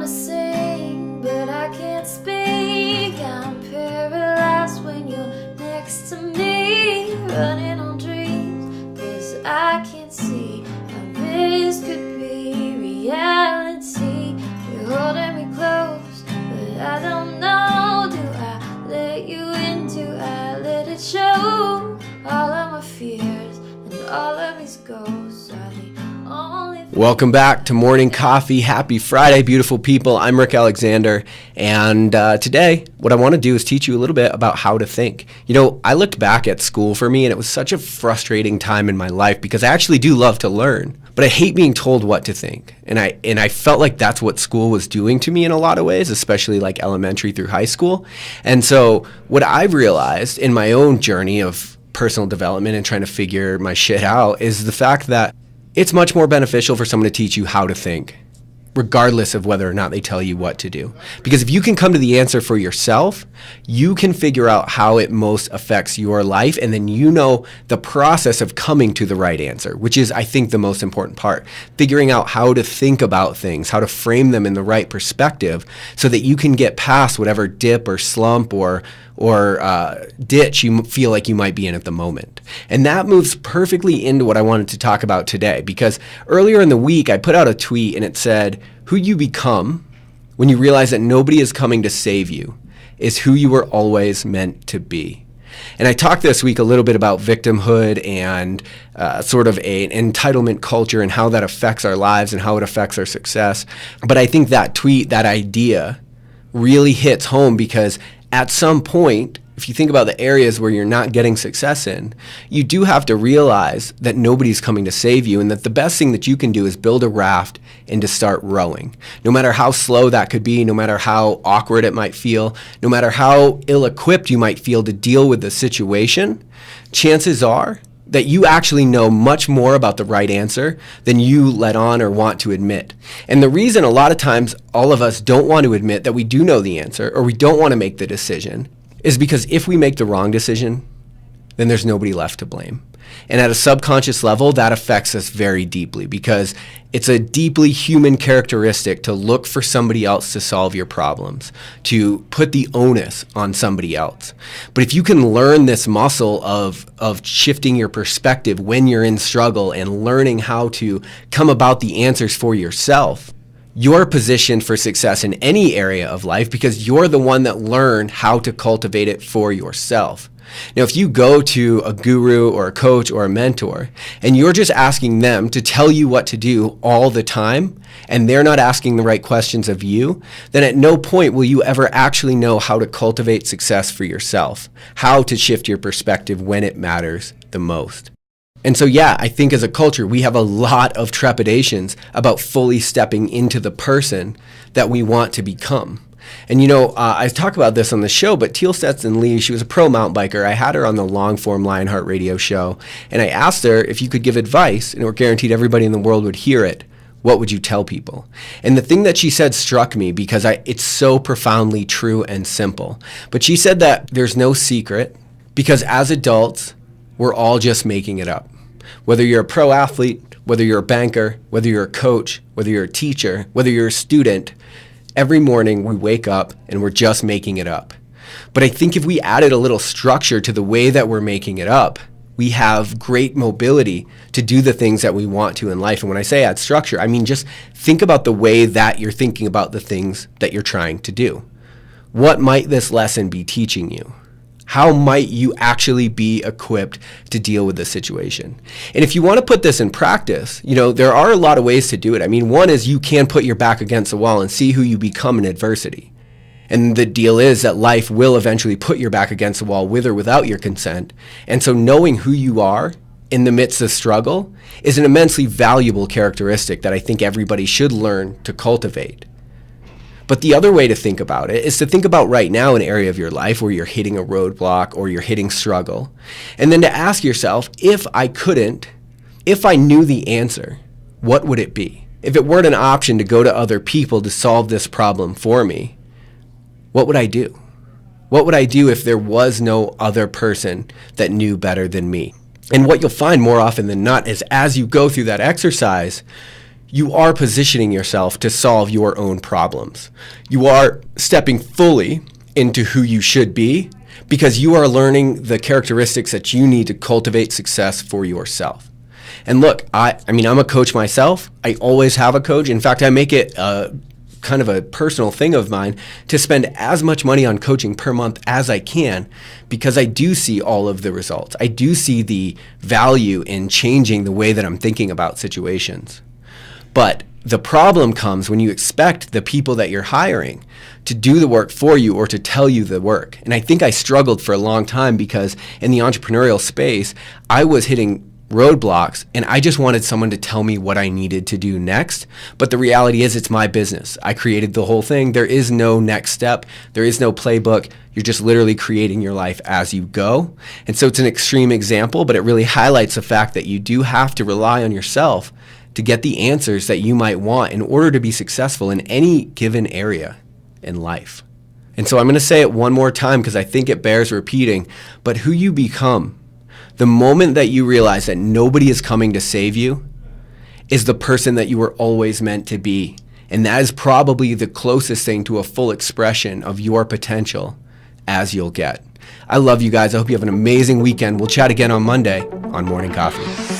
sing, but I can't speak. I'm paralyzed when you're next to me, running on dreams, 'cause I can't see how this could be reality. You're holding me close, but I don't know. Do I let you in? Do I let it show? All of my fears and all of these ghosts are the only. Welcome back to Morning Coffee. Happy Friday, beautiful people. I'm Rick Alexander, and today what I want to do is teach you a little bit about how to think. You know, I looked back at school for me, and it was such a frustrating time in my life because I actually do love to learn, but I hate being told what to think. And I felt like that's what school was doing to me in a lot of ways, especially like elementary through high school. And so what I've realized in my own journey of personal development and trying to figure my shit out is the fact that it's much more beneficial for someone to teach you how to think, regardless of whether or not they tell you what to do. Because if you can come to the answer for yourself, you can figure out how it most affects your life, and then you know the process of coming to the right answer, which is, I think, the most important part. Figuring out how to think about things, how to frame them in the right perspective so that you can get past whatever dip or slump or ditch you feel like you might be in at the moment. And that moves perfectly into what I wanted to talk about today, because earlier in the week I put out a tweet and it said, who you become when you realize that nobody is coming to save you is who you were always meant to be. And I talked this week a little bit about victimhood and sort of an entitlement culture and how that affects our lives and how it affects our success. But I think that tweet, that idea, really hits home because at some point, if you think about the areas where you're not getting success in, you do have to realize that nobody's coming to save you, and that the best thing that you can do is build a raft and to start rowing. No matter how slow that could be, no matter how awkward it might feel, no matter how ill-equipped you might feel to deal with the situation, chances are that you actually know much more about the right answer than you let on or want to admit. And the reason a lot of times all of us don't want to admit that we do know the answer, or we don't want to make the decision, is because if we make the wrong decision, then there's nobody left to blame. And at a subconscious level, that affects us very deeply because it's a deeply human characteristic to look for somebody else to solve your problems, to put the onus on somebody else. But if you can learn this muscle of shifting your perspective when you're in struggle and learning how to come about the answers for yourself, you're positioned for success in any area of life because you're the one that learned how to cultivate it for yourself. Now, if you go to a guru or a coach or a mentor and you're just asking them to tell you what to do all the time, and they're not asking the right questions of you, then at no point will you ever actually know how to cultivate success for yourself, how to shift your perspective when it matters the most. And so, yeah, I think as a culture, we have a lot of trepidations about fully stepping into the person that we want to become. And, you know, I talk about this on the show, but Teal Stetson Lee, she was a pro mountain biker. I had her on the long-form Lionheart radio show, and I asked her if you could give advice, and it were guaranteed everybody in the world would hear it, what would you tell people? And the thing that she said struck me because it's so profoundly true and simple. But she said that there's no secret because as adults, we're all just making it up. Whether you're a pro athlete, whether you're a banker, whether you're a coach, whether you're a teacher, whether you're a student, every morning we wake up and we're just making it up. But I think if we added a little structure to the way that we're making it up, we have great mobility to do the things that we want to in life. And when I say add structure, I mean just think about the way that you're thinking about the things that you're trying to do. What might this lesson be teaching you? How might you actually be equipped to deal with this situation? And if you want to put this in practice, you know, there are a lot of ways to do it. I mean, one is you can put your back against the wall and see who you become in adversity. And the deal is that life will eventually put your back against the wall with or without your consent. And so knowing who you are in the midst of struggle is an immensely valuable characteristic that I think everybody should learn to cultivate. But the other way to think about it is to think about right now an area of your life where you're hitting a roadblock or you're hitting struggle. And then to ask yourself, if I knew the answer, what would it be? If it weren't an option to go to other people to solve this problem for me, what would I do? What would I do if there was no other person that knew better than me? And what you'll find more often than not is as you go through that exercise, you are positioning yourself to solve your own problems. You are stepping fully into who you should be because you are learning the characteristics that you need to cultivate success for yourself. And look, I'm a coach myself. I always have a coach. In fact, I make it kind of a personal thing of mine to spend as much money on coaching per month as I can, because I do see all of the results. I do see the value in changing the way that I'm thinking about situations. But the problem comes when you expect the people that you're hiring to do the work for you or to tell you the work. And I think I struggled for a long time because in the entrepreneurial space, I was hitting roadblocks and I just wanted someone to tell me what I needed to do next. But the reality is it's my business. I created the whole thing. There is no next step. There is no playbook. You're just literally creating your life as you go. And so it's an extreme example, but it really highlights the fact that you do have to rely on yourself to get the answers that you might want in order to be successful in any given area in life. And so I'm going to say it one more time because I think it bears repeating, but who you become the moment that you realize that nobody is coming to save you is the person that you were always meant to be. And that is probably the closest thing to a full expression of your potential as you'll get. I love you guys. I hope you have an amazing weekend. We'll chat again on Monday on Morning Coffee.